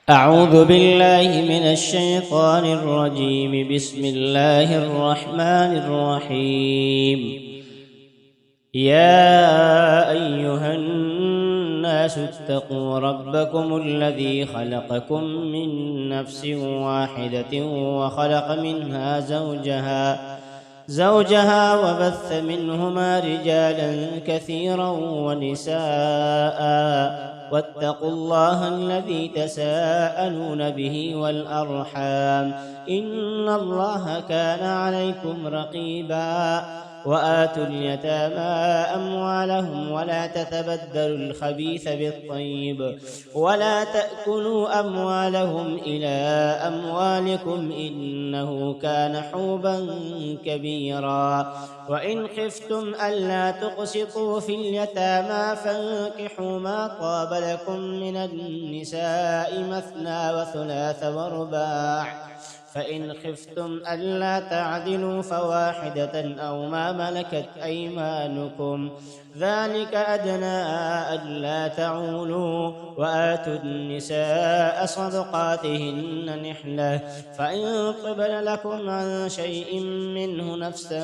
أعوذ بالله من الشيطان الرجيم. بسم الله الرحمن الرحيم. يا أيها الناس اتقوا ربكم الذي خلقكم من نفس واحدة وخلق منها زوجها وبث منهما رجالا كثيرا ونساء، واتقوا الله الذي تساءلون به والأرحام إن الله كان عليكم رقيبا. وآتوا اليتامى أموالهم ولا تتبدلوا الخبيث بالطيب ولا تأكلوا أموالهم إلى أموالكم إنه كان حوبا كبيرا. وإن خفتم ألا تقسطوا في اليتامى فانكحوا ما طاب لكم من النساء مثنى وثلاث ورباع، فإن خفتم ألا تعدلوا فواحدة أو ما ملكت أيمانكم ذلك أدنى ألا تعولوا. وآتوا النساء صدقاتهن نحلة، فإن طبن لكم عن شيء منه نفسا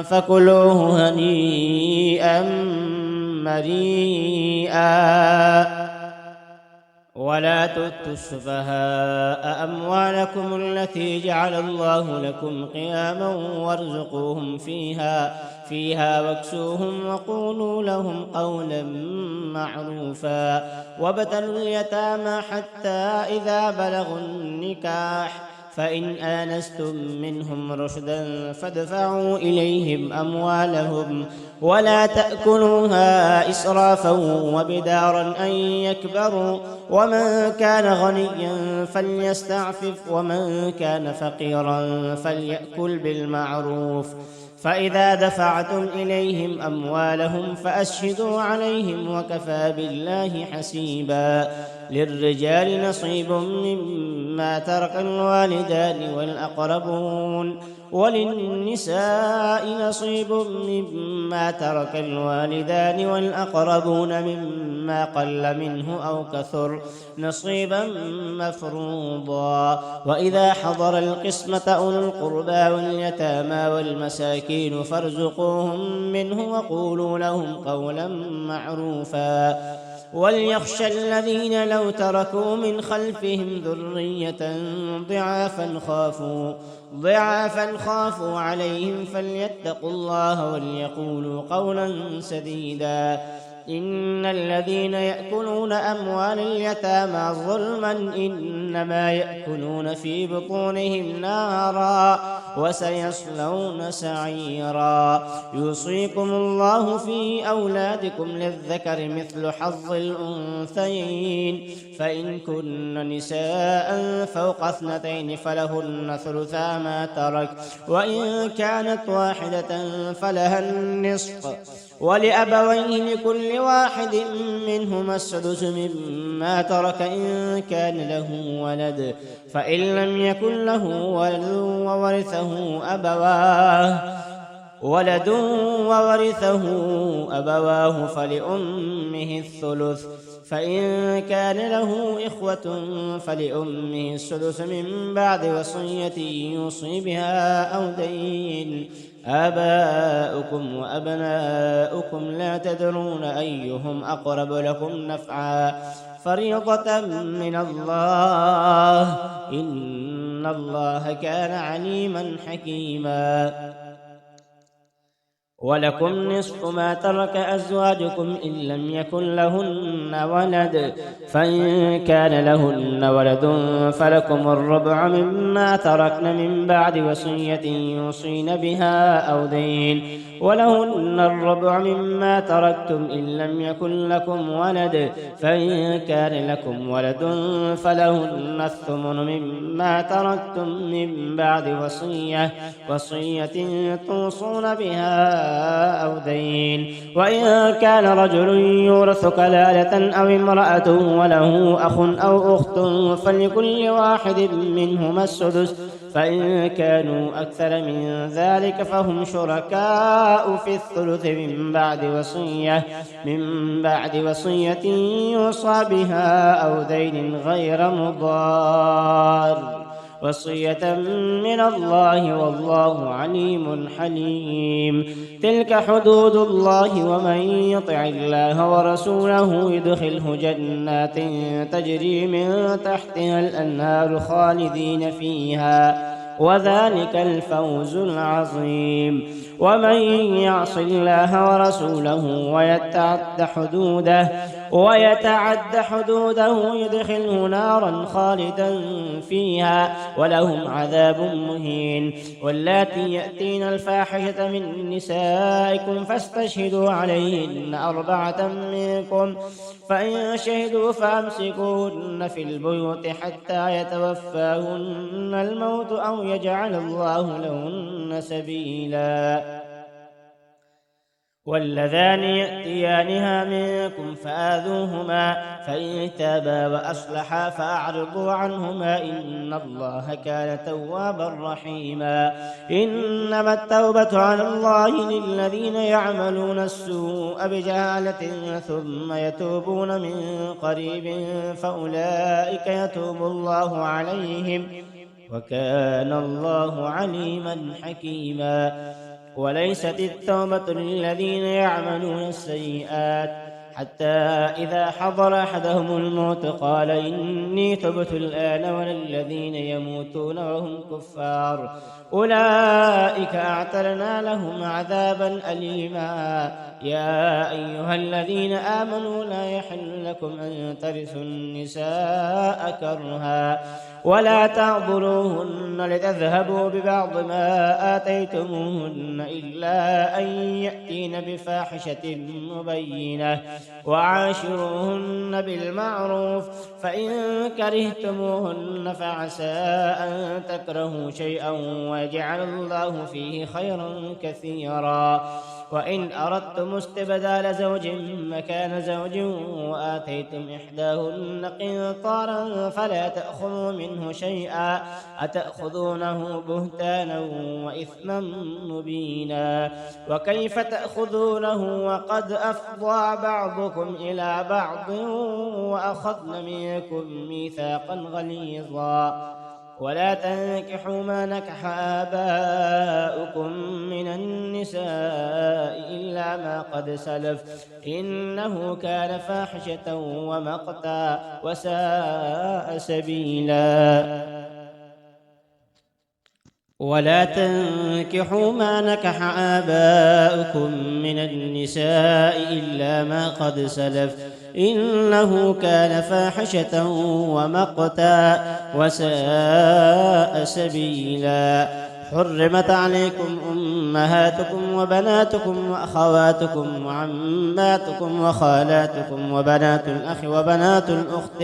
فكلوه هنيئا مريئا. ولا تؤتوا السفهاء أموالكم التي جعل الله لكم قياما وارزقوهم فيها واكسوهم وقولوا لهم قولا معروفا. وابتلوا اليتامى حتى إذا بلغوا النكاح، فإن آنستم منهم رشدا فادفعوا إليهم أموالهم ولا تأكلوها إسرافا وبدارا أن يكبروا. ومن كان غنيا فليستعفف ومن كان فقيرا فليأكل بالمعروف. فإذا دفعتم إليهم أموالهم فأشهدوا عليهم وكفى بالله حسيبا. للرجال نصيب مما ترك الوالدان والأقربون، وللنساء نصيب مما ترك الوالدان والأقربون مما قل منه أو كثر نصيبا مفروضا. وإذا حضر القسمة أولو القربى واليتامى والمساكين فارزقوهم منه وقولوا لهم قولا معروفا. وليخشى الذين لو تركوا من خلفهم ذرية ضعافا خافوا عليهم فليتقوا الله وليقولوا قولا سديدا. إن الذين يأكلون أموال اليتامى ظلما إنما يأكلون في بطونهم نارا وسيصلون سعيرا. يوصيكم الله في أولادكم للذكر مثل حظ الأنثيين، فإن كن نساء فوق 2 فلهن ثلثا ما ترك، وإن كانت واحدة فلها النصف، ولأبويه لكل واحد منهما السدس مما ترك إن كان له ولد، فإن لم يكن له ولد وورثه أبواه فلأمه الثلث، فإن كان له إخوة فلأمه السدس من بعد وصية يوصي بها أو دين. آباؤكم وأبناؤكم لا تدرون أيهم أقرب لكم نفعا فريضة من الله إن الله كان عليما حكيما. ولكم نصف ما ترك أزواجكم إن لم يكن لهن ولد، فإن كان لهن ولد فلكم الربع مما تركن من بعد وصية يوصين بها أو دين، ولهن الربع مما تركتم إن لم يكن لكم ولد، فإن كان لكم ولد فلهن الثمن مما تركتم من بعد وصية توصون بها أو دين. وإن كان رجل يورث كلالة أو امرأة وله أخ أو أخت فلكل واحد منهما السدس فإن كانوا أكثر من ذلك فهم شركاء في الثلث من بعد وصية يوصى بها أو دين غير مضار، وصية من الله والله عليم حليم. تلك حدود الله، ومن يطع الله ورسوله يدخله جنات تجري من تحتها الأنهار خالدين فيها، وذلك الفوز العظيم. ومن يعص الله ورسوله ويتعد حدوده يدخله نارا خالدا فيها ولهم عذاب مهين. واللاتي يأتين الفاحشة من نسائكم فاستشهدوا عليهن 4 منكم، فإن شهدوا فأمسكوهن في البيوت حتى يتوفاهن الموت أو يجعل الله لهن سبيلا. واللذان يأتيانها منكم فآذوهما، فإن تابا وأصلحا فأعرضوا عنهما، إن الله كان توابا رحيما. إنما التوبة على الله للذين يعملون السوء بجهالة ثم يتوبون من قريب فأولئك يتوب الله عليهم، وكان الله عليما حكيما. وليست التوبة للذين يعملون السيئات حتى إذا حضر أحدهم الموت قال إني تبت الآن، وللذين يموتون وهم كفار أولئك أعتدنا لهم عذابا أليما. يا أيها الذين آمنوا لا يحل لكم أن ترثوا النساء كرها ولا تعضلوهن لتذهبوا ببعض ما آتيتموهن إلا أن يأتين بفاحشة مبينة، وعاشروهن بالمعروف، فإن كرهتموهن فعسى أن تكرهوا شيئا ويجعل الله فيه خيرا كثيرا. وإن أردتم استبدال زوج مكان زوج وآتيتم إحداهن قنطارا فلا تأخذوا منه شيئا، أتأخذونه بهتانا وإثما مبينا. وكيف تأخذونه وقد أفضى بعضكم إلى بعض وأخذن منكم ميثاقا غليظا. ولا تنكحوا ما نكح آباؤكم من النساء إلا ما قد سلف، إنه كان فاحشة ومقتا وساء سبيلا. ولا تنكحوا ما نكح آباؤكم من النساء إلا ما قد سلف، إنه كان فاحشة ومقتا وساء سبيلا. حرمت عليكم أمهاتكم وبناتكم وأخواتكم وعماتكم وخالاتكم وبنات الأخ وبنات الأخت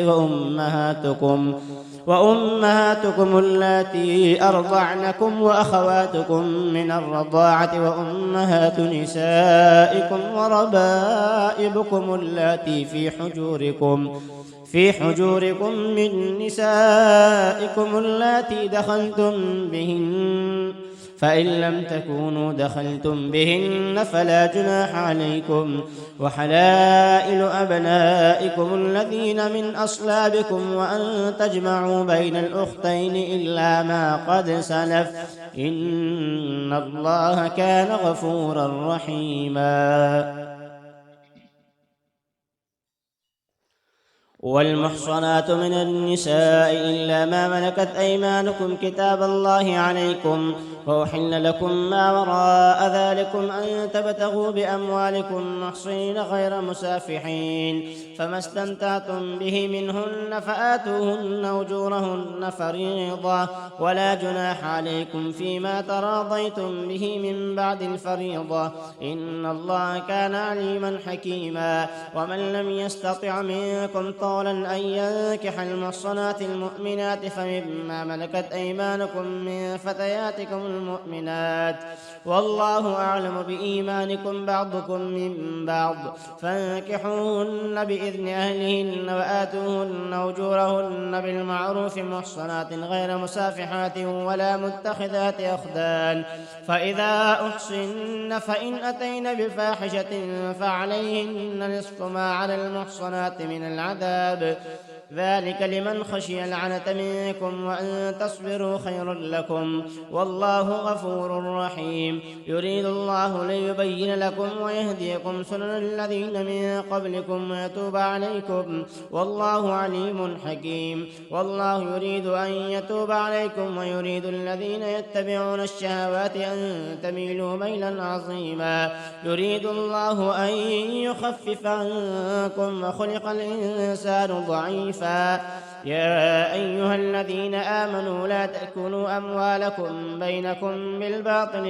وأمهاتكم اللاتي أرضعنكم وأخواتكم من الرضاعة وأمهات نسائكم وربائبكم اللاتي في حجوركم من نسائكم اللاتي دخلتم بهن، فإن لم تكونوا دخلتم بهن فلا جناح عليكم. وحلائل أبنائكم الذين من أصلابكم وأن تجمعوا بين الأختين إلا ما قد سلف، إن الله كان غفورا رحيما. والمحصنات من النساء إلا ما ملكت أيمانكم كتاب الله عليكم، وأحل لكم ما وراء ذلكم أن تبتغوا بأموالكم محصنين غير مسافحين، فما استمتعتم به منهن فآتوهن أجورهن فريضة، ولا جناح عليكم فيما تراضيتم به من بعد الفريضة، إن الله كان عليما حكيما. ومن لم يستطع منكم قولا أن ينكح المحصنات المؤمنات فمما ملكت أيمانكم من فتياتكم المؤمنات، والله أعلم بإيمانكم بعضكم من بعض، فانكحوهن بإذن أهلهن وآتوهن أجورهن بالمعروف محصنات غير مسافحات ولا متخذات أخدان، فإذا أحصن فإن أتين بفاحشة فعليهن نصف ما على المحصنات من العذاب، ذلك لمن خشي العنة منكم، وأن تصبروا خير لكم، والله غفور رحيم. يريد الله ليبين لكم ويهديكم سنن الذين من قبلكم ويتوب عليكم، والله عليم حكيم. والله يريد أن يتوب عليكم ويريد الذين يتبعون الشهوات أن تميلوا ميلا عظيما. يريد الله أن يخفف عنكم وخلق الإنسان ضعيفا. يا أيها الذين آمنوا لا تأكلوا أموالكم بينكم بالباطل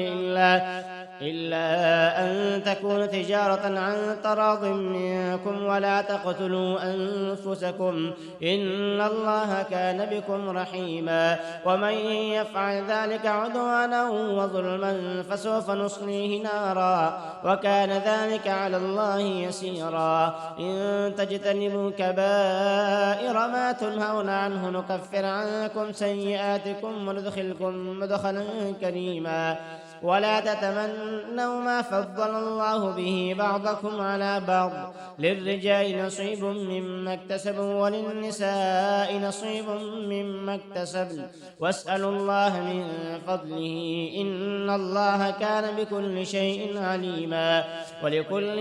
إلا أن تكون تجارة عن تراض منكم، ولا تقتلوا أنفسكم إن الله كان بكم رحيما. ومن يفعل ذلك عدوانا وظلما فسوف نصليه نارا، وكان ذلك على الله يسيرا. إن تجتنبوا كبائر ما تنهون عنه نكفر عنكم سيئاتكم وندخلكم مدخلا كريما. ولا تتمنوا ما فضل الله به بعضكم على بعض، للرجال نصيب مما اكتسبوا وللنساء نصيب مما اكتسبن، واسألوا الله من فضله إن الله كان بكل شيء عليما. ولكل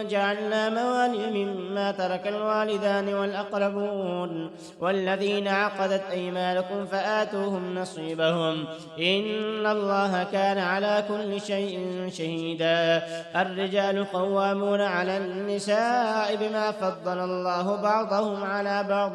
جعلنا موالي مما ترك الوالدان والأقربون والذين عقدت أيمانكم فآتوهم نصيبهم إن الله كان على كل شيء شهيدا. الرجال قوامون على النساء بما فضل الله بعضهم على بعض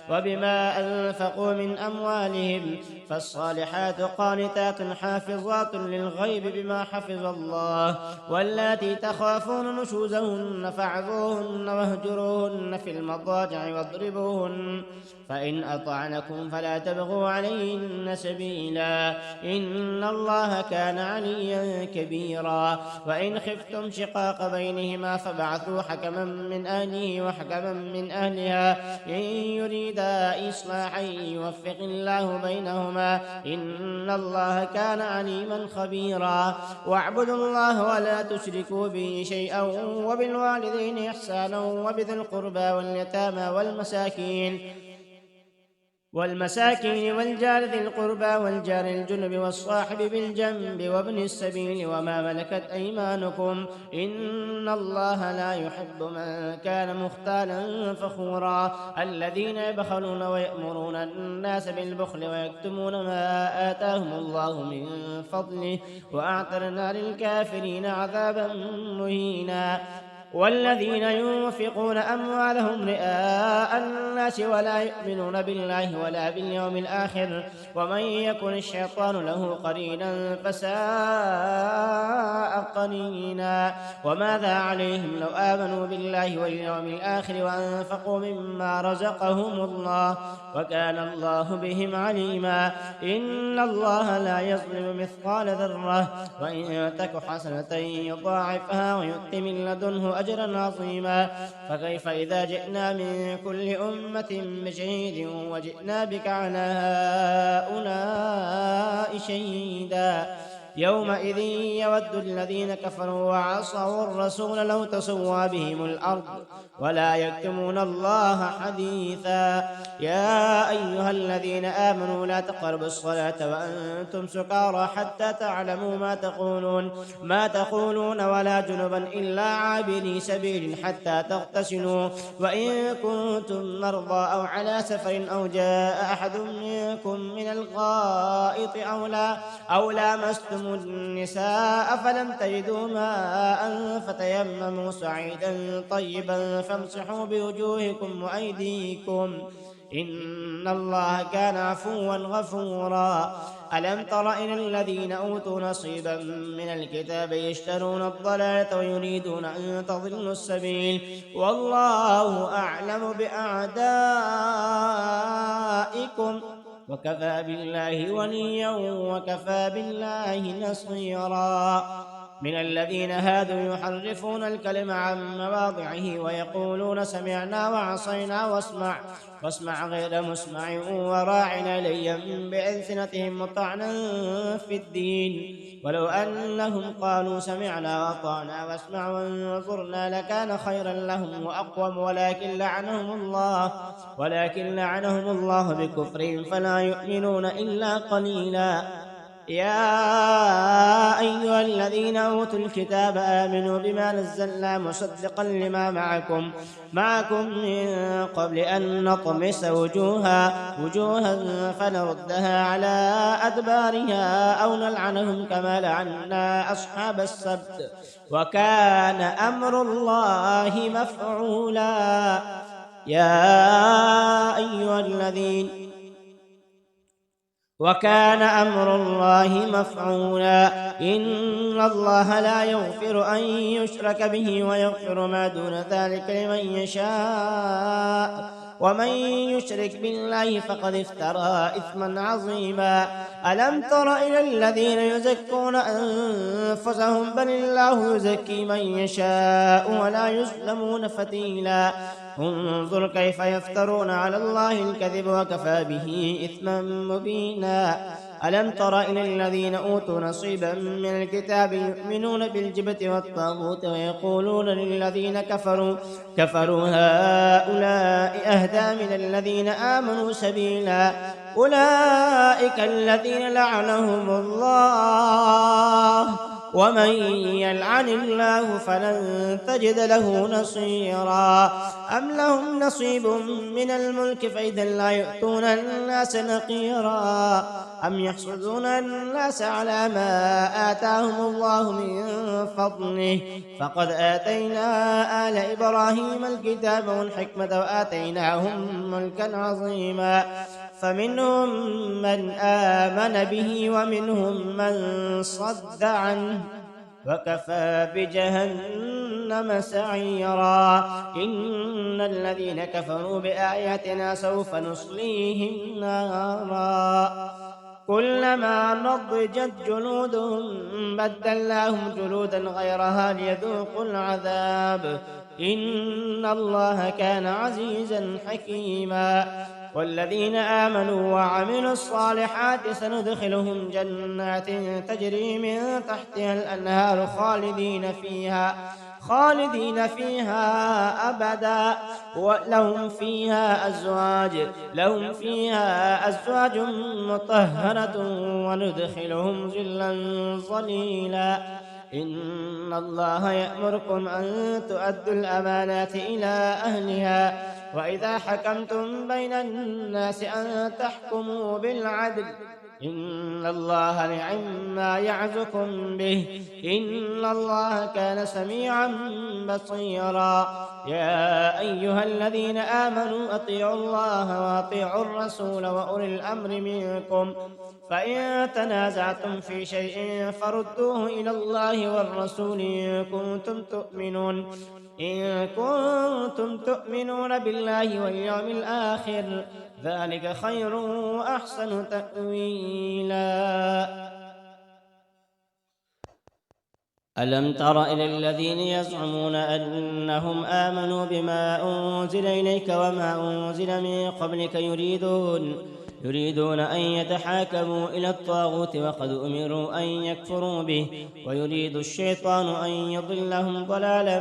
وبما أنفقوا من أموالهم، فالصالحات قانتات حافظات للغيب بما حفظ الله. واللاتي تخافون نشوزهن فاعظوهن واهجروهن في المضاجع واضربوهن، فإن أطعنكم فلا تبغوا عليهن سبيلا إن الله كان عليا كبيرا. وإن خفتم شقاق بينهما فابعثوا حكما من أهله وحكما من أهلها إن يريدا إصلاحا يوفق الله بينهما إن الله كان عليما خبيرا. واعبدوا الله ولا تشركوا به شيئا وبالوالدين إحسانا وبذي القربى واليتامى والمساكين والجار ذي القربى والجار الجنب والصاحب بالجنب وابن السبيل وما ملكت أيمانكم إن الله لا يحب من كان مختالا فخورا. الذين يبخلون ويأمرون الناس بالبخل ويكتمون ما آتاهم الله من فضله وأعتدنا للكافرين عذابا مهينا. والذين ينفقون أموالهم رئاء الناس ولا يؤمنون بالله ولا باليوم الآخر ومن يكن الشيطان له قرينا فساء قرينا. وماذا عليهم لو آمنوا بالله واليوم الآخر وأنفقوا مما رزقهم الله وكان الله بهم عليما. إن الله لا يظلم مثقال ذرة وإن تك حسنة يضاعفها ويؤت من لدنه أجرا عظيما. فكيف إذا جئنا من كل أمة بشهيد وجئنا بك على هؤلاء شهيدا يومئذ يود الذين كفروا وعصوا الرسول لو تسوى بهم الأرض ولا يكتمون الله حديثا. يا أيها الذين آمنوا لا تقربوا الصلاة وأنتم سكارى حتى تعلموا ما تقولون ولا جنبا إلا عابري سبيل حتى تغتسلوا وإن كنتم مرضى أو على سفر أو جاء أحد منكم من الغائط أو لامستم النساء فلم تجدوا ماء فتيمموا صعيدا طيبا فامسحوا بوجوهكم وأيديكم إن الله كان عفوا غفورا. ألم تر إلى الذين أوتوا نصيبا من الكتاب يشترون الضلالة ويريدون أن تضلوا السبيل والله أعلم بأعدائكم وكفى بالله وليا وكفى بالله نصيرا. من الذين هادوا يحرفون الكلم عن مواضعه ويقولون سمعنا وعصينا واسمع غير مسمع وراعنا ليا بألسنتهم وطعنا في الدين ولو أنهم قالوا سمعنا وأطعنا واسمع وانظرنا لكان خيرا لهم وأقوم ولكن لعنهم الله بكفرهم فلا يؤمنون إلا قليلا. يا أيها الذين أوتوا الكتاب آمنوا بما نزلنا مصدقا لما معكم من قبل أن نطمس وجوها فنردها على أدبارها أو نلعنهم كما لعنا أصحاب السبت وكان أمر الله مفعولا. وكان أمر الله مفعولا. إن الله لا يغفر أن يشرك به ويغفر ما دون ذلك لمن يشاء ومن يشرك بالله فقد افترى إثما عظيما. ألم تر إلى الذين يزكون أنفسهم بل الله يزكي من يشاء ولا يظلمون فتيلا. انظر كيف يفترون على الله الكذب وكفى به إثما مبينا. ألم تر إلى الذين أوتوا نصيبا من الكتاب يؤمنون بالجبت والطاغوت ويقولون للذين كفروا هؤلاء أهدى من الذين آمنوا سبيلا. أولئك الذين لعنهم الله ومن يلعن الله فلن تجد له نصيرا. أم لهم نصيب من الملك فإذا لا يؤتون الناس نقيرا. أم يحسدون الناس على ما آتاهم الله من فضله فقد آتينا آل إبراهيم الكتاب والحكمة وآتيناهم ملكا عظيما. فمنهم من آمن به ومنهم من صد عنه وكفى بجهنم سعيرا. إن الذين كفروا بآياتنا سوف نصليهم نارا كلما نضجت جلودهم بدلناهم جلودا غيرها ليذوقوا العذاب إن الله كان عزيزا حكيما. والذين آمنوا وعملوا الصالحات سندخلهم جنات تجري من تحتها الأنهار خالدين فيها أبدا ولهم فيها أزواج مطهرة وندخلهم ظلا ظليلا. إن الله يأمركم أن تؤدوا الأمانات إلى أهلها وإذا حكمتم بين الناس أن تحكموا بالعدل إن الله نعم يعظكم به إن الله كان سميعا بصيرا. يا أيها الذين آمنوا أطيعوا الله وأطيعوا الرسول وأولي الأمر منكم فإن تنازعتم في شيء فردوه إلى الله والرسول إن كنتم تؤمنون بالله واليوم الآخر ذلك خير وأحسن تأويلا. ألم تر إلى الذين يزعمون أنهم آمنوا بما أنزل إليك وما أنزل من قبلك يريدون أن يتحاكموا إلى الطاغوت وقد أمروا أن يكفروا به ويريد الشيطان أن يضلهم ضلالا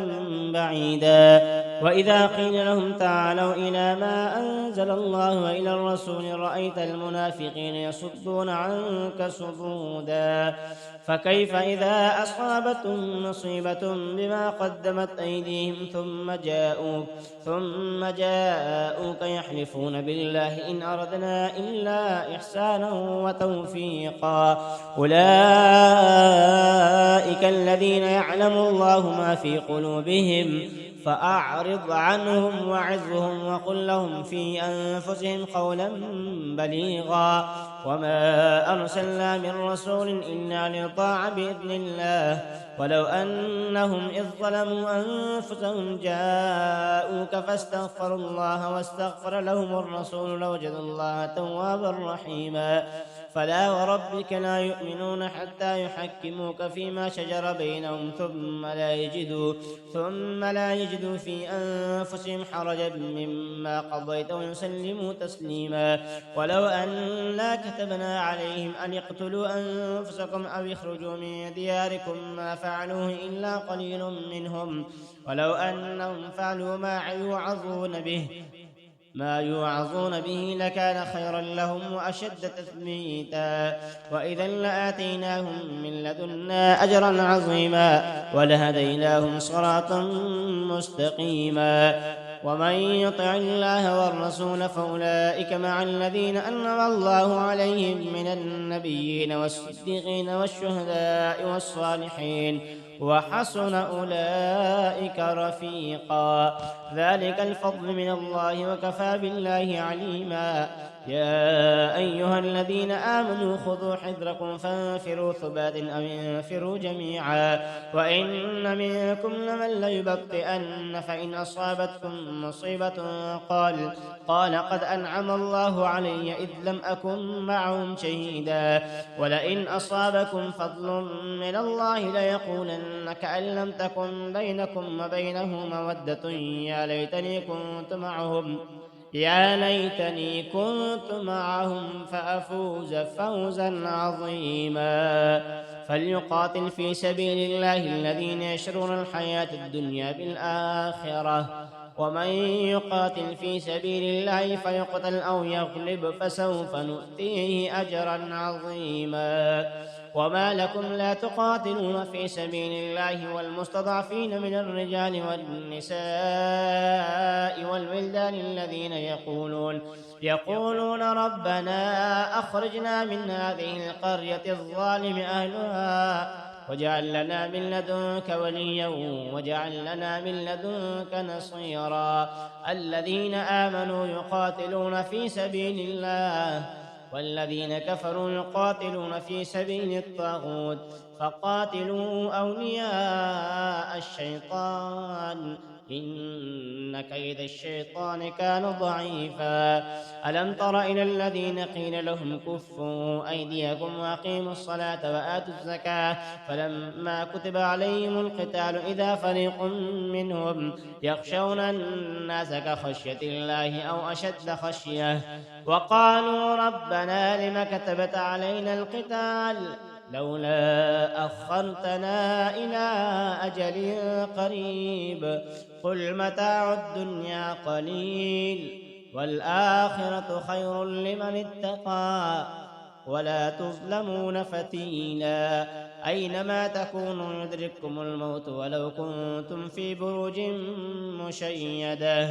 بعيدا. وإذا قيل لهم تعالوا إلى ما أنزل الله وإلى الرسول رأيت المنافقين يصدون عنك صدودا. فكيف إذا أصابتهم مصيبة بما قدمت أيديهم ثم جاءوك يحلفون بالله إن أردنا إلا إحسانا وتوفيقا أولئك الذين يعلم الله ما في قلوبهم فأعرض عنهم وعظهم وقل لهم في أنفسهم قولا بليغا وما أرسلنا من رسول إلا ليطاع بإذن الله ولو أنهم إذ ظلموا أنفسهم جاءوك فاستغفروا الله واستغفر لهم الرسول لوجدوا الله توابا رحيما فلا وربك لا يؤمنون حتى يحكموك فيما شجر بينهم ثم لا يجدوا في أنفسهم حرجا مما قضيت ويسلموا تسليما ولو أنا كتبنا عليهم أن اقتلوا أنفسكم أو اخرجوا من دياركم ما فعلوه إلا قليل منهم ولو أنهم فعلوا ما يوعظون به لكان خيرا لهم وأشد تثبيتا وإذا لآتيناهم من لدنا أجرا عظيما ولهديناهم صراطا مستقيما ومن يطع الله والرسول فأولئك مع الذين أنعم الله عليهم من النبيين والصديقين والشهداء والصالحين وحسن أولئك رفيقا ذلك الفضل من الله وكفى بالله عليما يا أيها الذين آمنوا خذوا حذركم فانفروا ثبات أو انفروا جميعا وإن منكم لمن ليبطئن فإن أصابتكم مصيبة قال قد أنعم الله علي إذ لم أكن معهم شهيدا ولئن أصابكم فضل من الله ليقولن كأن لم تكن بينكم وبينه مودة يا ليتني كنت معهم فأفوز فوزا عظيما فليقاتل في سبيل الله الذين يشرون الحياة الدنيا بالآخرة ومن يقاتل في سبيل الله فيقتل أو يغلب فسوف نؤتيه أجرا عظيما وما لكم لا تقاتلون في سبيل الله والمستضعفين من الرجال والنساء والولدان الذين يقولون ربنا أخرجنا من هذه القرية الظالم أهلها واجعل لنا من لدنك وليا واجعل لنا من لدنك نصيرا الذين آمنوا يقاتلون في سبيل الله والذين كفروا يقاتلون في سبيل الطاغوت فقاتلوا أولياء الشيطان إن كيد الشيطان كان ضعيفا ألم تر إلى الذين قيل لهم كفوا أيديكم وأقيموا الصلاة وآتوا الزكاة فلما كتب عليهم القتال إذا فريق منهم يخشون الناس كخشية الله أو أشد خشية وقالوا ربنا لم كتبت علينا القتال لولا أخرتنا إلى أجل قريب قل متاع الدنيا قليل والآخرة خير لمن اتقى ولا تظلمون فتيلا أينما تكونوا يدرككم الموت ولو كنتم في بروج مشيدة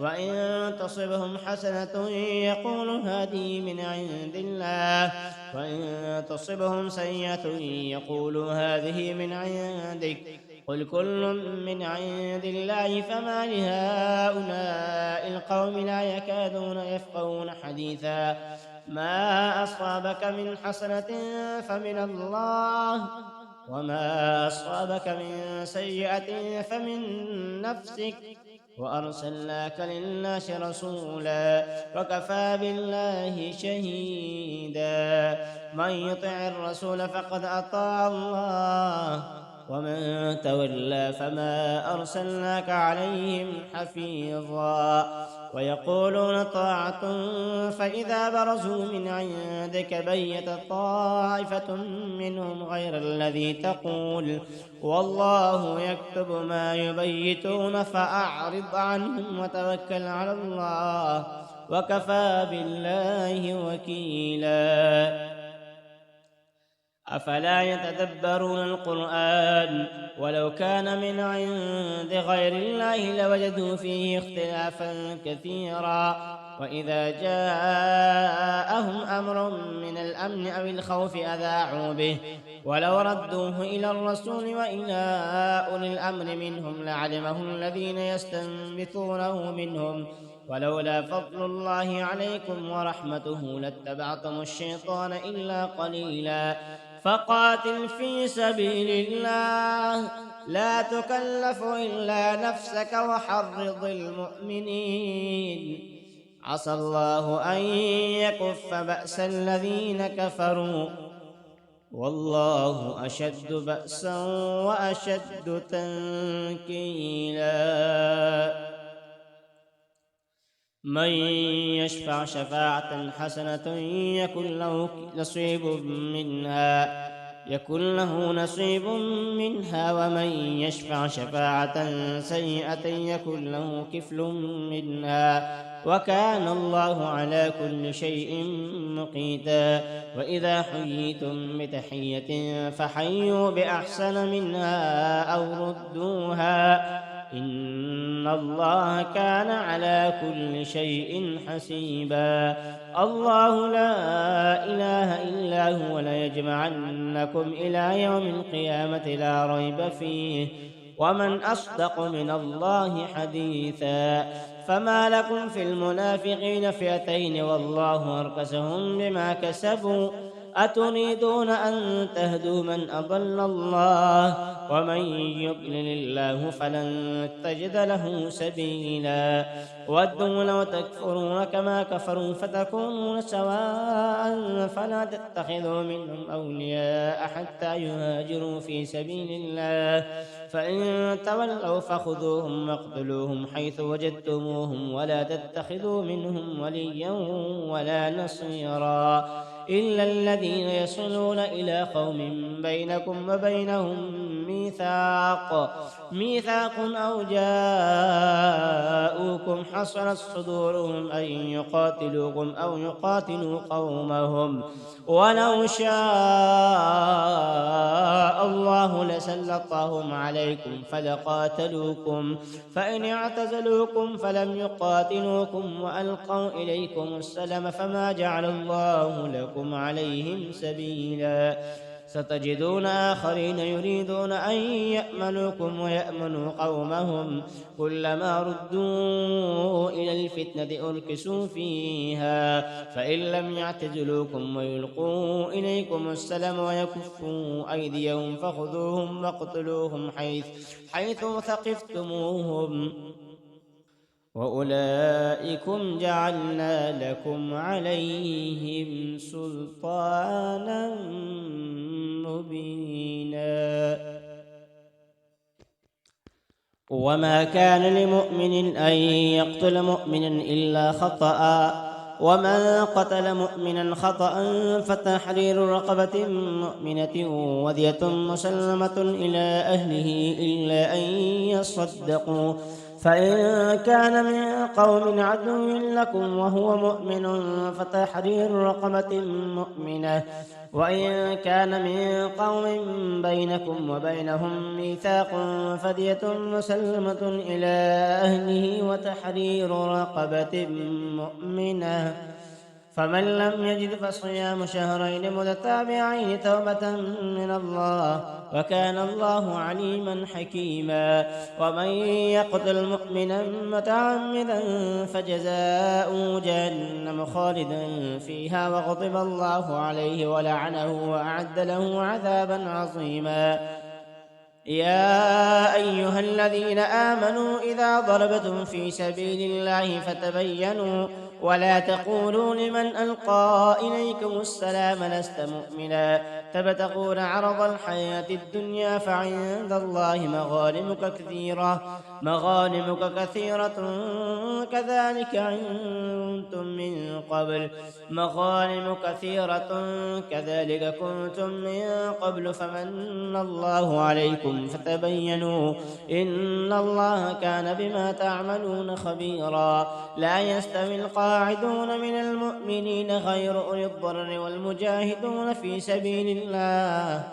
وإن تصبهم حسنة يقولوا هذه من عند الله وإن تصبهم سيئة يقولوا هذه من عندك قل كل من عند الله فما لهؤلاء القوم لا يكادون يفقهون حديثا ما أصابك من حسنة فمن الله وما أصابك من سيئة فمن نفسك وأرسلناك للناس رسولا وكفى بالله شهيدا من يطع الرسول فقد أطاع الله ومن تولى فما أرسلناك عليهم حفيظا ويقولون طاعة فإذا برزوا من عندك بيت طائفة منهم غير الذي تقول والله يكتب ما يبيتون فأعرض عنهم وتوكل على الله وكفى بالله وكيلا أفلا يتدبرون القرآن ولو كان من عند غير الله لوجدوا فيه اختلافا كثيرا وإذا جاءهم أمر من الأمر الأمن أو الخوف أذاعوا به، ولو ردوه إلى الرسول وإلى أولي الأمر منهم لعلمه الذين يستنبطونه منهم، ولولا فضل الله عليكم ورحمته لاتبعتم الشيطان إلا قليلا. فقاتل في سبيل الله لا تكلف إلا نفسك وحرض المؤمنين، عسى الله أن يكف بأس الذين كفروا، والله أشد بأسا وأشد تنكيلا. من يشفع شفاعة حسنة يكن له نصيب منها ومن يشفع شفاعة سيئة يكن له كفل منها، وكان الله على كل شيء مقيتا. وإذا حييتم بتحية فحيوا بأحسن منها أو ردوها، إن الله كان على كل شيء حسيبا. الله لا إله إلا هو ليجمعنكم إلى يوم القيامة لا ريب فيه، ومن أصدق من الله حديثا. فما لكم في المنافقين فئتين والله أركسهم بما كسبوا، أتريدون أن تهدوا من أضل الله، ومن يضلل الله فلن تجد له سبيلا. ودوا لو تكفرون كما كفروا فتكونون سواء فلا تتخذوا منهم أولياء حتى يهاجروا في سبيل الله، فإن تولوا فخذوهم واقتلوهم حيث وجدتموهم ولا تتخذوا منهم وليا ولا نصيرا إلا الذين يصلون إلى قوم بينكم وبينهم ميثاق أو جاءوكم حصرت صدورهم أن يقاتلوكم أو يقاتلوا قومهم، ولو شاء الله لسلطهم عليكم فلقاتلوكم، فإن اعتزلوكم فلم يقاتلوكم وألقوا إليكم السلم فما جعل الله لكم عليهم سبيلا. ستجدون آخرين يريدون أن يأمنوكم ويأمنوا قومهم، كلما ردوا إلى الفتنة أركسوا فيها، فإن لم يعتزلوكم ويلقوا إليكم السلم ويكفوا أيديهم فخذوهم واقتلوهم حيث ثقفتموهم، وأولئكم جعلنا لكم عليهم سلطانا مبينا. وما كان لمؤمن أن يقتل مؤمنا إلا خطأ، ومن قتل مؤمنا خطأ فتحرير رقبة مؤمنة ودية مسلمة إلى أهله إلا أن يصدقوا، فإن كان من قوم عدو لكم وهو مؤمن فتحرير رقبة مؤمنة، وإن كان من قوم بينكم وبينهم ميثاق فدية مسلمة إلى أهله وتحرير رقبة مؤمنة، فمن لم يجد فصيام شهرين متتابعين توبة من الله، وكان الله عليما حكيما. ومن يقتل مؤمنا متعمدا فجزاؤه جهنم خالدا فيها وغضب الله عليه ولعنه وأعد له عذابا عظيما. يا أيها الذين آمنوا إذا ضربتم في سبيل الله فتبينوا ولا تقولوا لمن ألقى إليكم السلام لست مؤمنا تبتغون عرض الحياة الدنيا فعند الله مغانمك كثيرة كذلك كنتم من قبل فمن الله عليكم فتبينوا إن الله كان بما تعملون خبيرا. لا يستوي القاعدون من المؤمنين غير أولي الضرر والمجاهدون في سبيل الله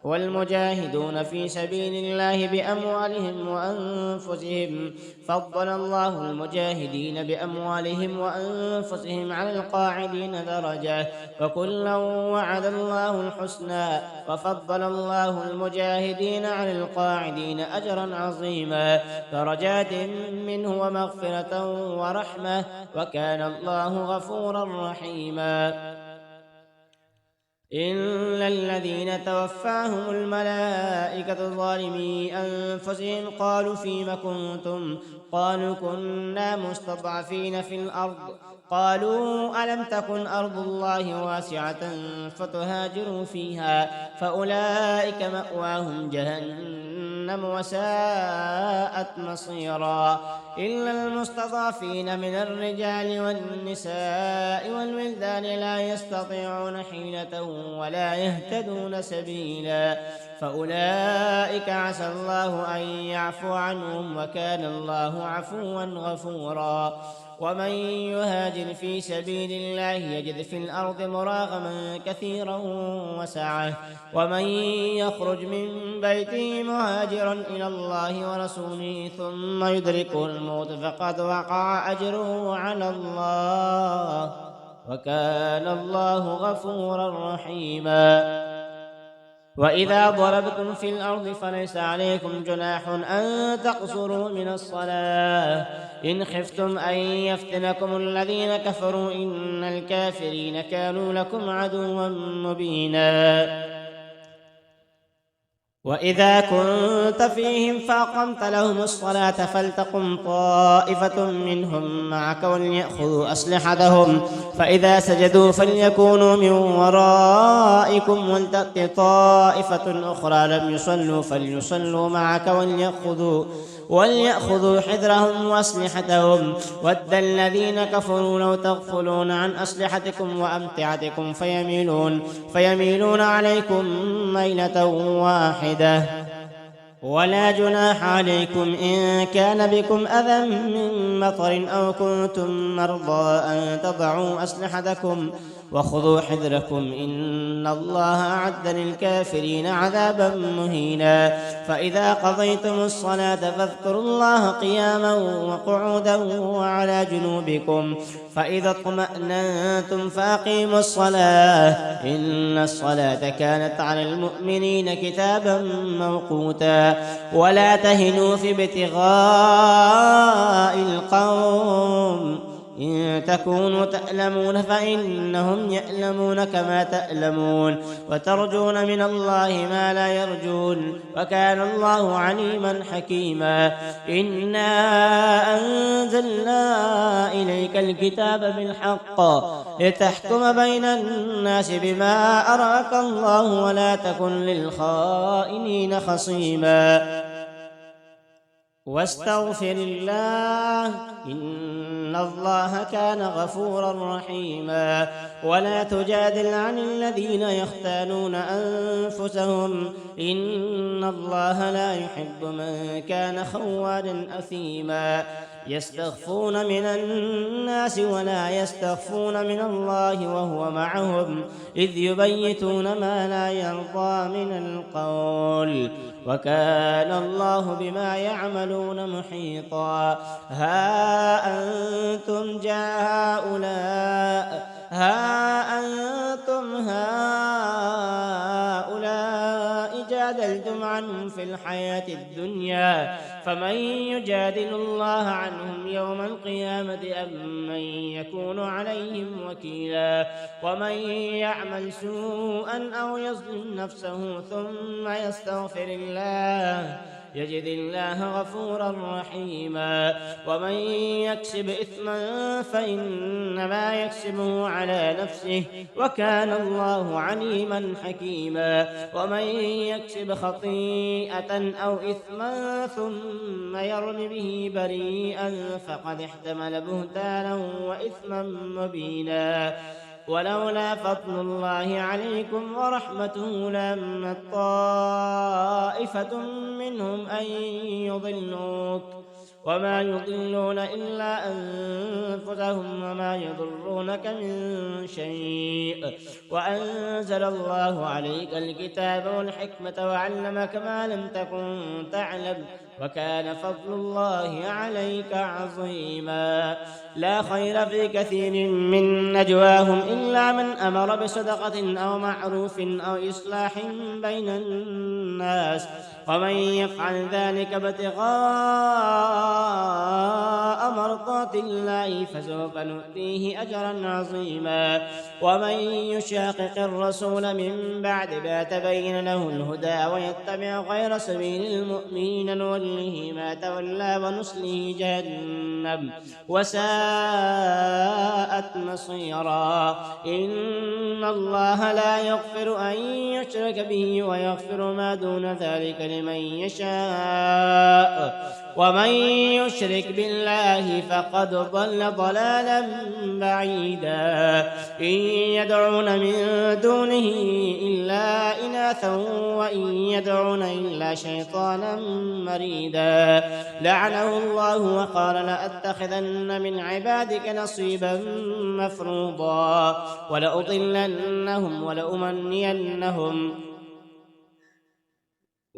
والمجاهدون في سبيل الله بأموالهم وأنفسهم فضل الله المجاهدين بأموالهم وأنفسهم على القاعدين درجة وكلا وعد الله الحسنى وفضل الله المجاهدين على القاعدين أجرا عظيما درجات منه ومغفرة ورحمة وكان الله غفورا رحيما إلا الذين توفاهم الملائكة ظالمي أنفسهم قالوا فيم كنتم قالوا كنا مستضعفين في الأرض قالوا ألم تكن أرض الله واسعة فتهاجروا فيها فأولئك مأواهم جهنم وساءت مصيرا إلا المستضعفين من الرجال والنساء والولدان لا يستطيعون حيلة ولا يهتدون سبيلا فأولئك عسى الله أن يعفو عنهم وكان الله عفوا غفورا ومن يهاجر في سبيل الله يجد في الأرض مراغما كثيرا وسعة ومن يخرج من بيته مهاجرا إلى الله ورسوله ثم يدركه الموت فقد وقع أجره على الله وكان الله غفورا رحيما وإذا ضربتم في الأرض فليس عليكم جناح أن تقصروا من الصلاة إن خفتم أن يفتنكم الذين كفروا إن الكافرين كانوا لكم عدوا مبينا وإذا كنت فيهم فأقمت لهم الصلاة فلتقم طائفة منهم معك وليأخذوا أسلحتهم فإذا سجدوا فليكونوا من ورائكم ولتأت طائفة أخرى لم يصلوا فليصلوا معك وليأخذوا حذرهم وأسلحتهم ود الذين كفروا لو تغفلون عن أسلحتكم وأمتعتكم فيميلون عليكم ميلة واحدة ولا جناح عليكم إن كان بكم أذى من مطر أو كنتم مرضى أن تضعوا أسلحتكم وخذوا حذركم إن الله أعد للكافرين عذابا مهينا فإذا قضيتم الصلاة فاذكروا الله قياما وقعودا وعلى جنوبكم فإذا اطمأننتم فأقيموا الصلاة إن الصلاة كانت على المؤمنين كتابا موقوتا ولا تهنوا في ابتغاء القوم إن تكونوا تألمون فإنهم يألمون كما تألمون وترجون من الله ما لا يرجون وكان الله عليما حكيما إنا أنزلنا إليك الكتاب بالحق لتحكم بين الناس بما أراك الله ولا تكن للخائنين خصيما واستغفر الله إن الله كان غفورا رحيما ولا تجادل عن الذين يختانون أنفسهم إن الله لا يحب من كان خوانا أثيما يستخفون من الناس ولا يستخفون من الله وهو معهم إذ يبيتون ما لا يرضى من القول وكان الله بما يعملون محيطا ها أنتم هؤلاء جادلتم عنهم في الحياة الدنيا فمن يجادل الله عنهم يوم القيامة أم من يكون عليهم وكيلا ومن يعمل سوءا أو يظلم نفسه ثم يستغفر الله يجد الله غفورا رحيما ومن يكسب إثما فإنما يكسبه على نفسه وكان الله عليما حكيما ومن يكسب خطيئة أو إثما ثم يرم به بريئا فقد احتمل بهتانا وإثما مبينا ولولا فضل الله عليكم ورحمته لهمت طائفة منهم أن يضلوك وما يضلون إلا أنفسهم وما يضرونك من شيء وأنزل الله عليك الكتاب والحكمة وعلمك ما لم تكن تعلم وكان فضل الله عليك عظيما لا خير في كثير من نجواهم إلا من أمر بصدقة أو معروف أو إصلاح بين الناس ومن يفعل ذلك ابتغاء مرضات الله فسوف نؤتيه أجرا عظيما ومن يشاقق الرسول من بعد ما تبين له الهدى ويتبع غير سبيل المؤمنين نوله ما تولى ونصله جهنم وساءت مصيرا إن الله لا يغفر أن يشرك به ويغفر ما دون ذلك لمن يشاء ومن يشرك بالله فقد ضل ضلالا بعيدا إن يدعون من دونه إلا إناثا وإن يدعون إلا شيطانا مريدا لعنه الله وقال لأتخذن من عبادك نصيبا مفروضا ولأضلنهم ولأمنينهم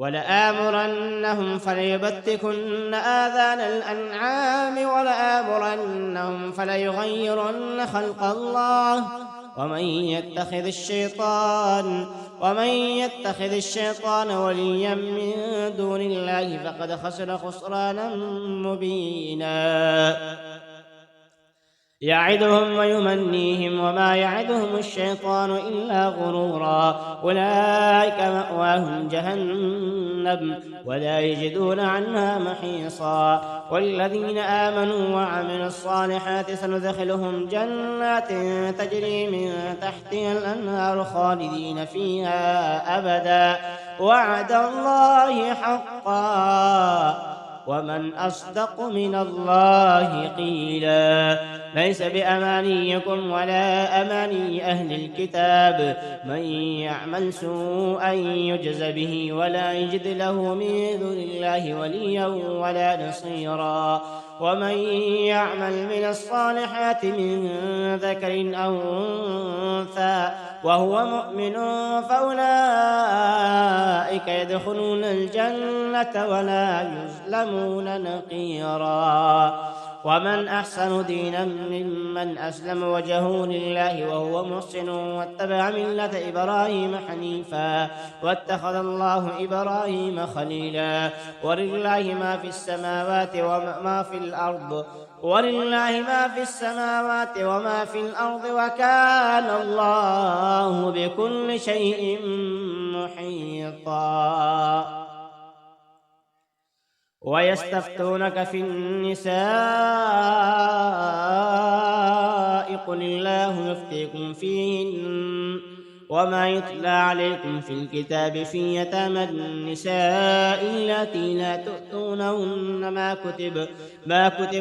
ولآمرنهم فليبتكن آذان الأنعام ولآمرنهم فليغيرن خلق الله ومن يتخذ الشيطان وليا من دون الله فقد خسر خسرانا مبينا يعدهم ويمنيهم وما يعدهم الشيطان إلا غرورا أولئك مأواهم جهنم ولا يجدون عنها محيصا والذين آمنوا وعملوا الصالحات سندخلهم جنات تجري من تحتها الأنهار خالدين فيها أبدا وعد الله حقا ومن أصدق من الله قيلا ليس بأمانيكم ولا أماني أهل الكتاب من يعمل سوءا يجز به ولا يجد له من دون الله وليا ولا نصيرا ومن يعمل من الصالحات من ذكر أو أنثى وهو مؤمن فأولئك يدخلون الجنة ولا يظلمون نقيرا ومن أحسن دينا ممن أسلم وجهه لله وهو محسن واتبع ملة إبراهيم حنيفا واتخذ الله إبراهيم خليلا ولله ما في السماوات وما في الأرض وكان الله بكل شيء محيطا ويستفتونك في النساء قل الله يفتيكم فيهن وما يتلى عليكم في الكتاب في يتامى النساء اللاتي لا تؤتونهن ما كتب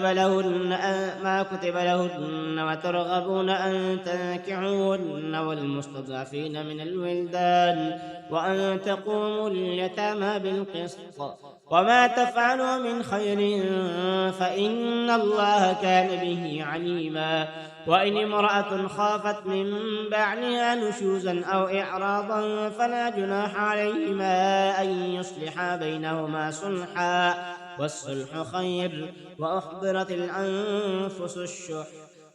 لهن وترغبون أن تنكحوهن والمستضعفين من الولدان وأن تقوموا لليتامى بالقسط وما تفعلوا من خير فإن الله كان به عليما وإن امرأة خافت من بعلها نشوزا أو إعراضا فلا جناح عليهما أن يصلحا بينهما صلحا والصلح خير وأحضرت الأنفس الشح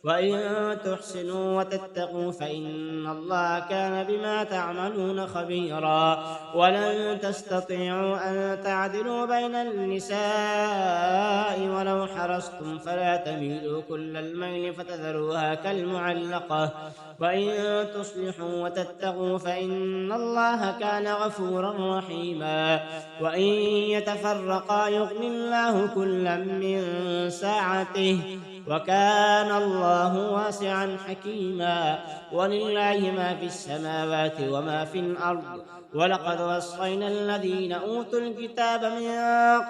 وإن تحسنوا وتتقوا فإن الله كان بما تعملون خبيرا ولن تستطيعوا أن تعدلوا بين النساء ولو حرصتم فلا تميلوا كل الميل فتذروها كالمعلقة وإن تصلحوا وتتقوا فإن الله كان غفورا رحيما وإن يتفرقا يغن الله كلا من سعته وكان الله واسعا حكيما ولله ما في السماوات وما في الأرض ولقد وصينا الذين أوتوا الكتاب من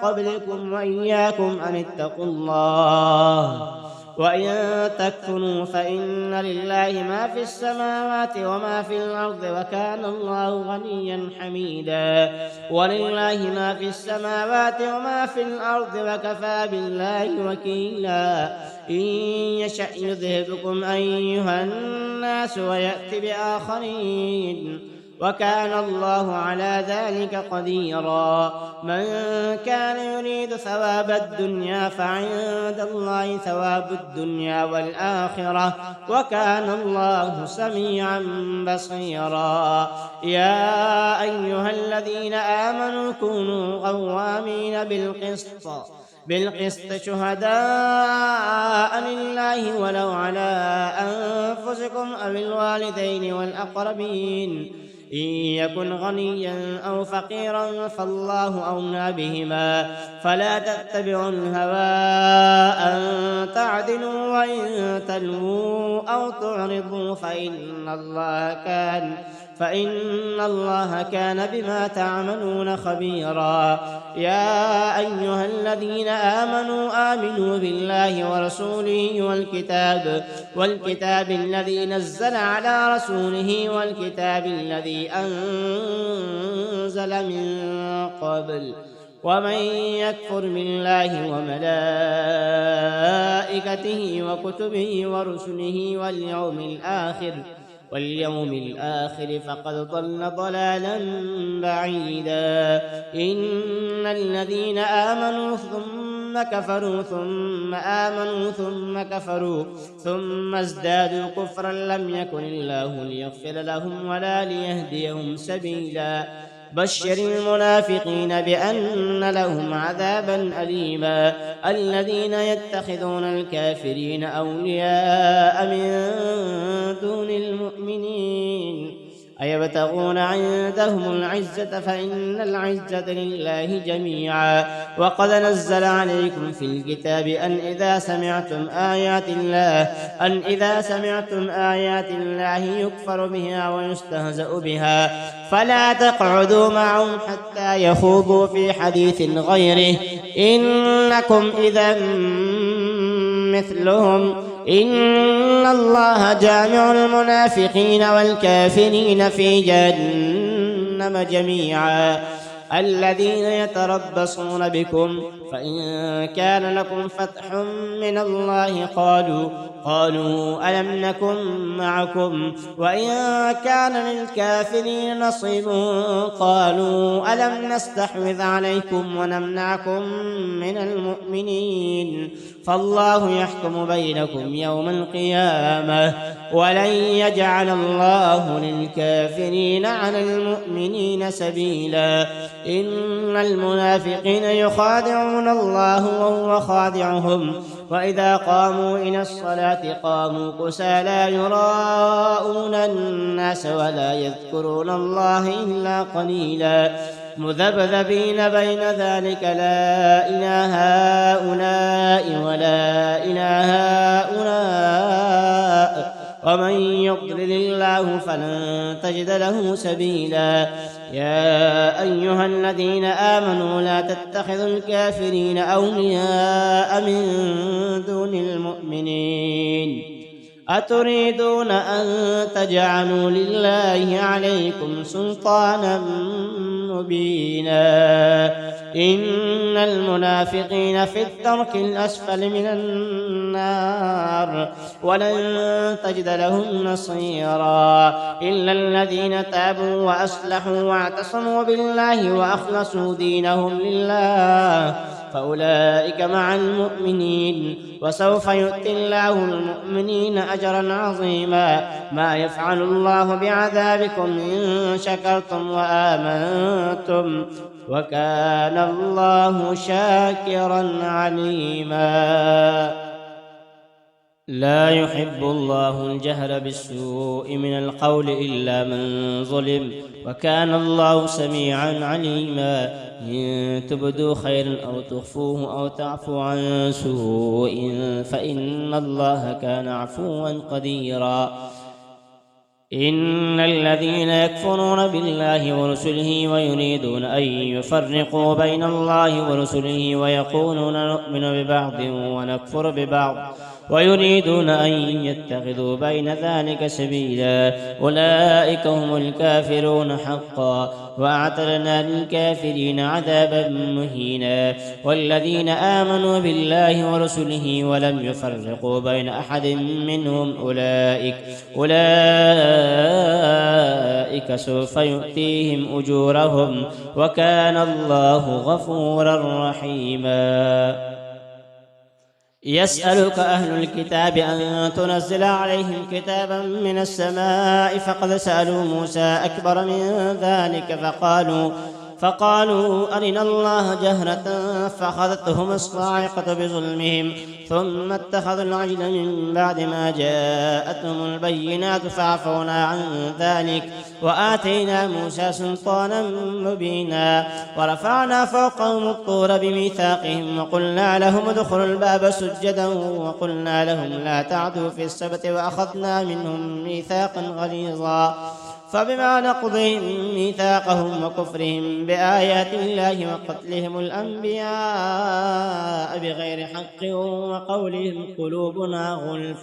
قبلكم وإياكم أن اتقوا الله وإن تكفروا فإن لله ما في السماوات وما في الأرض وكان الله غنيا حميدا. ولله ما في السماوات وما في الأرض وكفى بالله وكيلا. إن يشأ يذهبكم أيها الناس ويأت بآخرين وكان الله على ذلك قديرا. من كان يريد ثواب الدنيا فعند الله ثواب الدنيا والآخرة وكان الله سميعا بصيرا. يا أيها الذين آمنوا كونوا قوامين بالقسط شهداء لله ولو على أنفسكم أو الوالدين والأقربين إن يكن غنيا أو فقيرا فالله أولى بهما فلا تتبعوا الهوى أن تعدلوا وإن تلووا أو تعرضوا فإن الله كان بما تعملون خبيرا. يا أيها الذين آمنوا بالله ورسوله والكتاب الذي نزل على رسوله والكتاب الذي أنزل من قبل ومن يكفر بالله وملائكته وكتبه ورسله واليوم الآخر فقد ضل ضلالا بعيدا. إن الذين آمنوا ثم كفروا ثم آمنوا ثم كفروا ثم ازدادوا كفرا لم يكن الله ليغفر لهم ولا ليهديهم سبيلا. بشر المنافقين بأن لهم عذابا أليما. الذين يتخذون الكافرين أولياء من دون المؤمنين أيبتغون عندهم العزة فإن العزة لله جميعا. وقد نزل عليكم في الكتاب أن إذا سمعتم آيات الله يكفر بها ويستهزأ بها فلا تقعدوا معهم حتى يخوضوا في حديث غيره إنكم إذا مثلهم إن الله جامع المنافقين والكافرين في جهنم جميعا. الذين يتربصون بكم فإن كان لكم فتح من الله قالوا ألم نكن معكم وإن كان للكافرين نصيب قالوا ألم نستحوذ عليكم ونمنعكم من المؤمنين فالله يحكم بينكم يوم القيامة ولن يجعل الله للكافرين على المؤمنين سبيلا. إن المنافقين يخادعون الله وهو خادعهم وإذا قاموا إلى الصلاة قاموا كسالى يراءون الناس ولا يذكرون الله إلا قليلا مذبذبين بين ذلك لا إله هؤلاء ولا إله هؤلاء ومن يضلل الله فلن تجد له سبيلا. يا أيها الذين آمنوا لا تتخذوا الكافرين أولياء من دون المؤمنين أتريدون أن تجعلوا لله عليكم سلطانا مبينا. إن المنافقين في الدرك الأسفل من النار ولن تجد لهم نصيرا إلا الذين تابوا وأصلحوا واعتصموا بالله وأخلصوا دينهم لله فأولئك مع المؤمنين وسوف يؤتي الله المؤمنين أجرا عظيما. ما يفعل الله بعذابكم إن شكرتم وآمنتم وكان الله شاكرا عليما. لا يحب الله الجهر بالسوء من القول إلا من ظلم وكان الله سميعا عليما. إن تبدوا خيرا أو تخفوه أو تعفو عن سوء فإن الله كان عفوا قديرا. إن الذين يكفرون بالله ورسله ويريدون أن يفرقوا بين الله ورسله ويقولون نؤمن ببعض ونكفر ببعض ويريدون أن يتخذوا بين ذلك سبيلا أولئك هم الكافرون حقا وأعتدنا للكافرين عذابا مهينا والذين آمنوا بالله ورسله ولم يفرقوا بين أحد منهم أولئك سوف يؤتيهم أجورهم وكان الله غفورا رحيما يسألك أهل الكتاب أن تنزل عليهم كتابا من السماء فقد سألوا موسى أكبر من ذلك فقالوا أرنا الله جهرة فأخذتهم الصاعقة بظلمهم ثم اتخذوا العجل من بعد ما جاءتهم البينات فعفونا عن ذلك وآتينا موسى سلطانا مبينا ورفعنا فوقهم الطور بميثاقهم وقلنا لهم ادخلوا الباب سجدا وقلنا لهم لا تعدوا في السبت وأخذنا منهم ميثاقا غليظا فبما نقضهم ميثاقهم وكفرهم بآيات الله وقتلهم الأنبياء بغير حق وقولهم قلوبنا غلف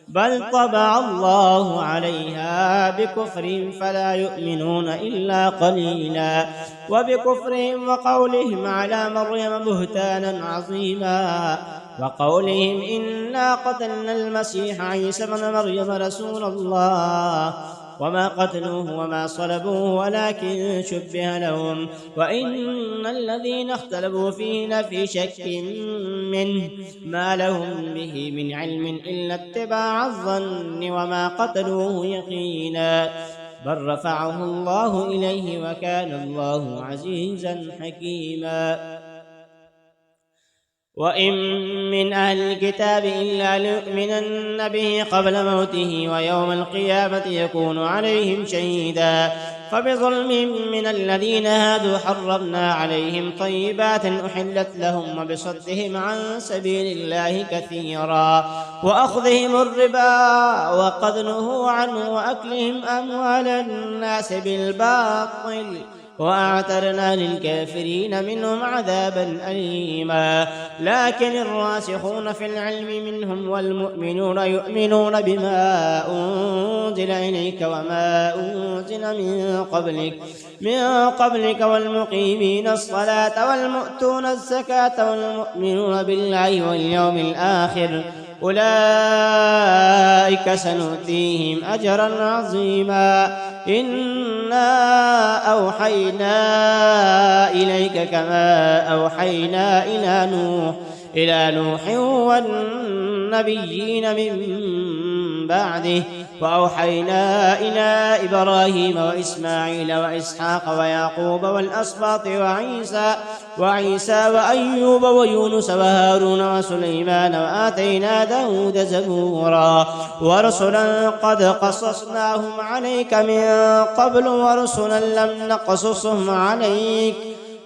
بل طبع الله عليها بكفرهم فلا يؤمنون إلا قليلا وبكفرهم وقولهم على مريم بهتانا عظيما وقولهم إنا قتلنا المسيح عيسى ابن مريم رسول الله وما قتلوه وما صلبوه ولكن شبه لهم وإن الذين اختلفوا فيه لفي شك منه ما لهم به من علم إلا اتباع الظن وما قتلوه يقينا بل رفعه الله إليه وكان الله عزيزا حكيما وإن من أهل الكتاب إلا ليؤمنن به قبل موته ويوم القيامة يكون عليهم شهيدا فبظلم من الذين هادوا حرمنا عليهم طيبات أحلت لهم وبصدهم عن سبيل الله كثيرا وأخذهم الربا وقد نهوا عنه وأكلهم أموال الناس بالباطل وأعتدنا للكافرين منهم عذابا أليما لكن الراسخون في العلم منهم والمؤمنون يؤمنون بما أنزل إليك وما أنزل من قبلك والمقيمين الصلاة والمؤتون الزكاة والمؤمنون بالله واليوم الآخر أولئك سنؤتيهم أجرا عظيما إنا أوحينا إليك كما أوحينا إلى نوح والنبيين من بعده وأوحينا إلى إبراهيم وإسماعيل وإسحاق ويعقوب والأسباط وعيسى وأيوب ويونس وهارون وسليمان وآتينا داود زبورا ورسلا قد قصصناهم عليك من قبل ورسلا لم نقصصهم عليك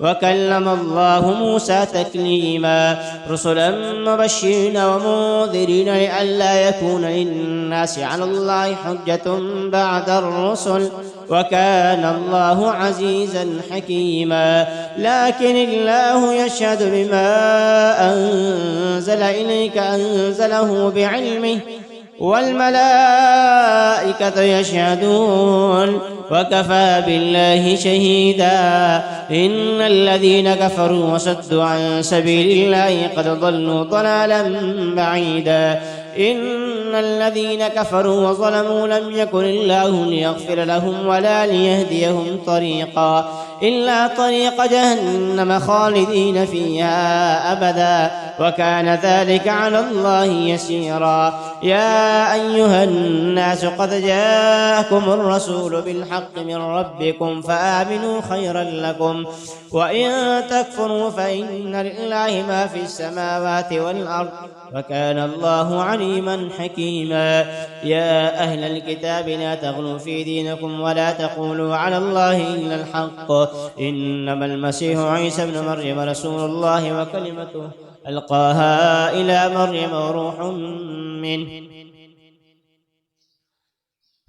وكلم الله موسى تكليما رسلا مبشرين ومنذرين لئلا يكون للناس على الله حجة بعد الرسل وكان الله عزيزا حكيما لكن الله يشهد بما أنزل إليك أنزله بعلمه والملائكة يشهدون وكفى بالله شهيدا إن الذين كفروا وصدوا عن سبيل الله قد ضلوا ضلالا بعيدا إن الذين كفروا وظلموا لم يكن الله ليغفر لهم ولا ليهديهم طريقا إلا طريق جهنم خالدين فيها أبدا وكان ذلك على الله يسيرا يا أيها الناس قد جاءكم الرسول بالحق من ربكم فآمنوا خيرا لكم وإن تكفروا فإن لله ما في السماوات والأرض وكان الله عليما حكيما يا أهل الكتاب لا تغلوا في دينكم ولا تقولوا على الله إلا الحق إنما المسيح عيسى ابن مريم رسول الله وكلمته ألقاها إلى مريم وروح منه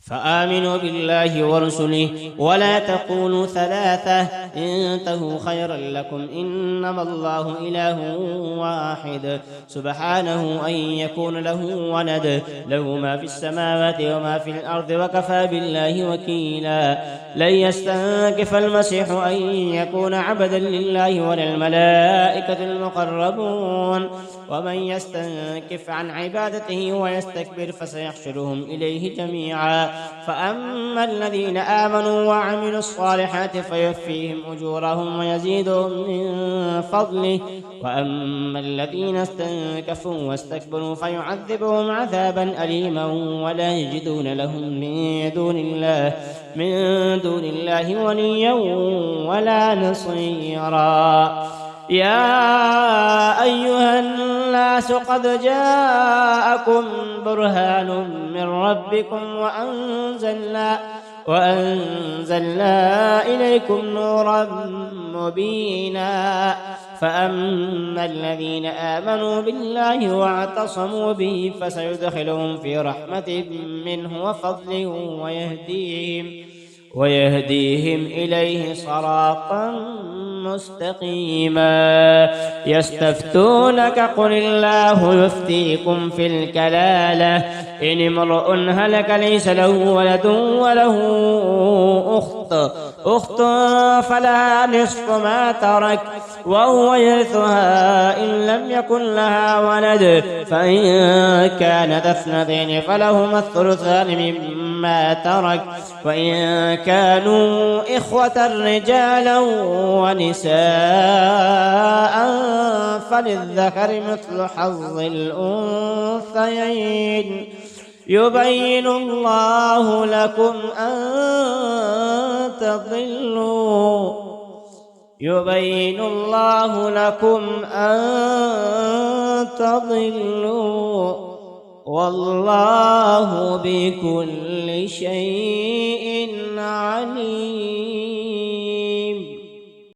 فآمنوا بالله ورسله ولا تقولوا ثلاثة انتهوا خيرا لكم إنما الله إله واحد سبحانه أن يكون له ولد له ما في السماوات وما في الأرض وكفى بالله وكيلا لن يستنكف المسيح أن يكون عبدا لله ولا الملائكة المقربون ومن يستنكف عن عبادته ويستكبر فسيحشرهم إليه جميعا فأما الذين آمنوا وعملوا الصالحات فيوفيهم أجورهم ويزيدهم من فضله وأما الذين استنكفوا واستكبروا فيعذبهم عذابا أليما ولا يجدون لهم من دون الله وليا ولا نصيرا يا أيها الناس قد جاءكم برهان من ربكم وأنزلنا إليكم نورا مبينا فأما الذين آمنوا بالله واعتصموا به فسيدخلهم في رحمة منه وفضل ويهديهم إليه صراطا مستقيما يستفتونك قل الله يفتيكم في الكلالة إن امرؤ هلك ليس له ولد وله أخت فلها نصف ما ترك وهو يرثها إن لم يكن لها ولد فإن كانت اثنتين فلهما الثلثان مما ترك وإن كانوا إخوة رجالا ونساء فللذكر مثل حظ الأنثيين يبين الله لكم أن تضلوا والله بكل شيء عليم.